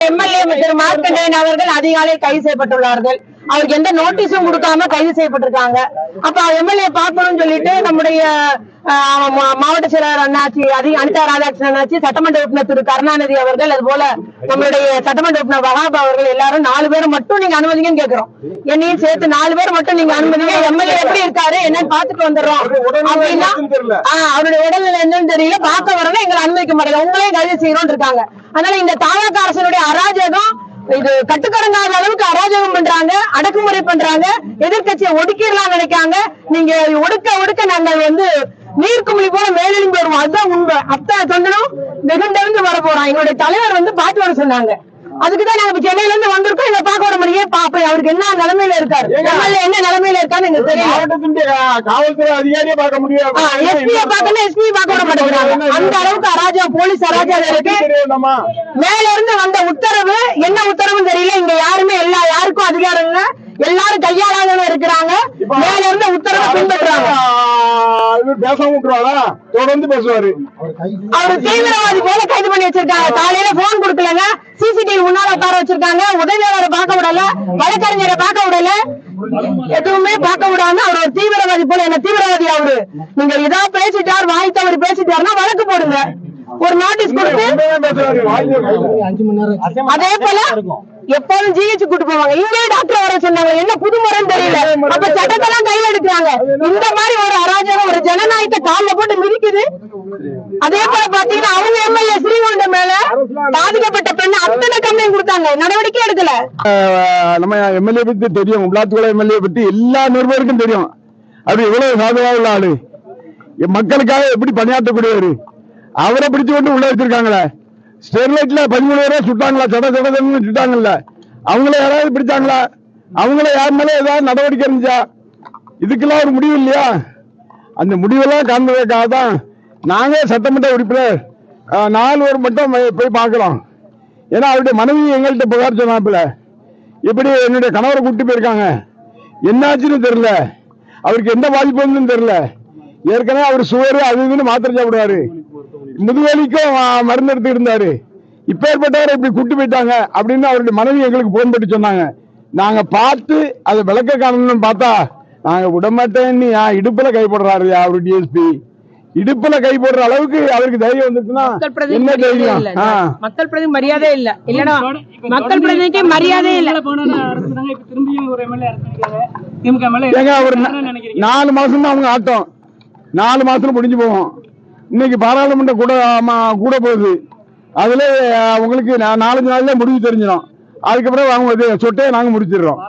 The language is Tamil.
எம்எல்ஏ திரு மார்க்கண்டேயன் அவர்கள் அதிகாலை கைது செய்யப்பட்டுள்ளார்கள். அவருக்கு எந்த நோட்டீஸும் கொடுக்காம கைது செய்யப்பட்டிருக்காங்க. அப்ப எம்எல்ஏ பார்க்கணும்னு சொல்லிட்டு நம்முடைய மாவட்ட செயலாளர் அண்ணாச்சி அனிதா ராதாகிருஷ்ணன் அண்ணாச்சி, சட்டமன்ற உறுப்பினர் திரு கருணாநிதி அவர்கள், அது போல நம்மளுடைய சட்டமன்ற உறுப்பினர் வகாப் அவர்கள் எல்லாரும் 4 பேர் மட்டும் நீங்க அனுமதிங்கன்னு கேட்கிறோம். என்னையும் சேர்த்து 4 பேர் மட்டும் நீங்க அனுமதிங்க. எம்எல்ஏ எப்படி இருக்காரு என்னன்னு பாத்துட்டு வந்துடுறோம் அப்படின்னா அவருடைய உடல்நிலை என்னன்னு தெரியல, பார்க்க வரணும், எங்களை அனுமதிக்க மாட்டேங்க, உங்களையும் கைது செய்யறோம் இருக்காங்க. அதனால இந்த தாவக அரசனுடைய அராஜகம் இது கட்டுக்கடங்காத அளவுக்கு அராஜகம் பண்றாங்க, அடக்குமுறை பண்றாங்க, எதிர்கட்சியை ஒடுக்கிடலாம் நினைக்காங்க. நீங்க ஒடுக்க நாங்கள் நீர்க்குமிழி போல மேலெழுந்து வருவோம். அதுதான் உண்மை. அத்தனை தொண்டனும் வெகுண்டெழுந்து வர போறோம். எங்களுடைய தலைவர் பார்த்து வர சொன்னாங்க. அதுக்குதான் நாங்க சென்னையில இருந்து வந்திருக்கோம். இதை பார்க்க வர முடியும். பாப்போம் அவருக்கு என்ன நிலைமையில இருக்காரு, என்ன நிலைமையில இருக்கான்னு எங்களுக்கு தெரியும். காவல்துறை அதிகாரியை பார்க்க முடியாது, எஸ்பியை பார்க்கணும், எஸ்பி பார்க்க விட மாட்டேங்கிறாங்க. அந்த அளவுக்கு அராஜகம், போலீஸ் அராஜகம் இருக்கு. மேல இருந்து வந்த உத்தரவு என்ன உத்தரவும் தெரியல. இங்க யாருமே யாருக்கும் அதிகாரம் இல்ல, எல்லாரும் கையாளாத இருக்கிறாங்க. மேல இருந்த உத்தரவை பின்பற்றுறாங்க. பேச விட்டுருவாரா, தொடர்ந்து பேசுவாரு. அவரு தீவிரவாதி போல கைது பண்ணி வச்சிருக்காங்க. காலையில போன் கொடுக்கலங்க, சிசிடிவி முன்னால உட்கார வச்சிருக்காங்க, உதவியாளரை பார்க்க விடல, வழக்கறிஞரை பார்க்க விடல, எதுவுமே பார்க்க விடாம அவர் ஒரு தீவிரவாதி போல. என்ன தீவிரவாதி அவரு? நீங்க இதா பேசிட்டார், வாய் தவறி பேசிட்டாருன்னா வழக்கு போடுங்க, ஒரு நோட்டீஸ் கொடுத்து. அதே போல எப்போதும் ஜிஹெச் கூட்டு போவாங்க. இங்கே டாக்டர் வர சொன்னாங்க. என்ன புதுமுறைன்னு தெரியல. அப்ப சட்டத்தெல்லாம் கையில எடுக்கிறாங்க. இந்த மாதிரி ஒரு அராஜகம், ஒரு ஜனநாயகத்தை காலில் போட்டு மிதிக்குது. அதே போல பாத்தீங்கன்னா அவங்க எம்எல்ஏ ஸ்ரீவைகுண்டம் மேல பாதிக்கப்பட்ட பெண் அத்தனை கம்ப்ளைண்ட் கொடுத்தாங்க, நடவடிக்கை எடுக்கல. நம்ம எம்எல்ஏ பத்தி தெரியும், உள்ளாத்துக்குள்ள எம்எல்ஏ பத்தி எல்லா நிருபருக்கும் தெரியும். அது எவ்வளவு சாதகமாக உள்ள ஆளு, மக்களுக்காக எப்படி பணியாற்றக்கூடியவர். அவரை பிடிச்சு கொண்டு உள்ள வச்சிருக்காங்களே. ஸ்டெர்லைட்ல 13 பேரை சுட்டாங்களா, சடன்னு சுட்டாங்கல்ல, அவங்கள யாராவது பிடிச்சாங்களா? அவங்கள யார் மேல ஏதாவது நடவடிக்கை இருந்துச்சா? இதுக்கெல்லாம் ஒரு முடிவு இல்லையா? அந்த முடிவெல்லாம் காண்பதற்காக தான் நாங்க சட்டமன்ற உறுப்பினர் 4 பேர் மட்டும் போய் பார்க்கிறோம். ஏன்னா அவருடைய மனைவி எங்கள்கிட்ட புகார் சொன்னாப்புல, இப்படி என்னுடைய கணவரை கூப்பிட்டு போயிருக்காங்க, என்னாச்சுன்னு தெரியல, அவருக்கு எந்த பாதிப்பு வந்து தெரியல, ஏற்கனவே அவர் சுகரு அது இதுன்னு மாத்திரை சாப்பிடுவாரு, முதுவலிக்கும் மருந்து எடுத்து இருந்தாரு, இப்ப ஏற்பட்டவரை இப்படி கூட்டு போயிட்டாங்க அப்படின்னு அவருடைய மனைவி எங்களுக்கு போன் பண்ணி சொன்னாங்க. நாங்க பார்த்து அதை விளக்க காரணம்னு பார்த்தா நாங்க விடமாட்டேன்னு இடுப்புல கை போடுறாரு அவரு டிஎஸ்பி. இடுப்புல கை போடுற அளவுக்கு அவருக்கு தைரியம் வந்துச்சுன்னா என்ன தைரியம்? மக்கள் பிரதி மரியாதை இல்ல, இல்லன்னா மக்கள் பிரதிக்கு மரியாதை இல்ல. ஏங்க ஒரு 4 மாசம் தான் அவங்க ஆட்டம், 4 மாசத்துல முடிஞ்சு போவோம். இன்னைக்கு பாராளுமன்ற கூட போகுது. அதுல உங்களுக்கு 4-5 நாள்ல முடிவு தெரிஞ்சிடும். அதுக்கப்புறம் அவங்க சொட்டையை நாங்க முடிச்சிடுறோம்.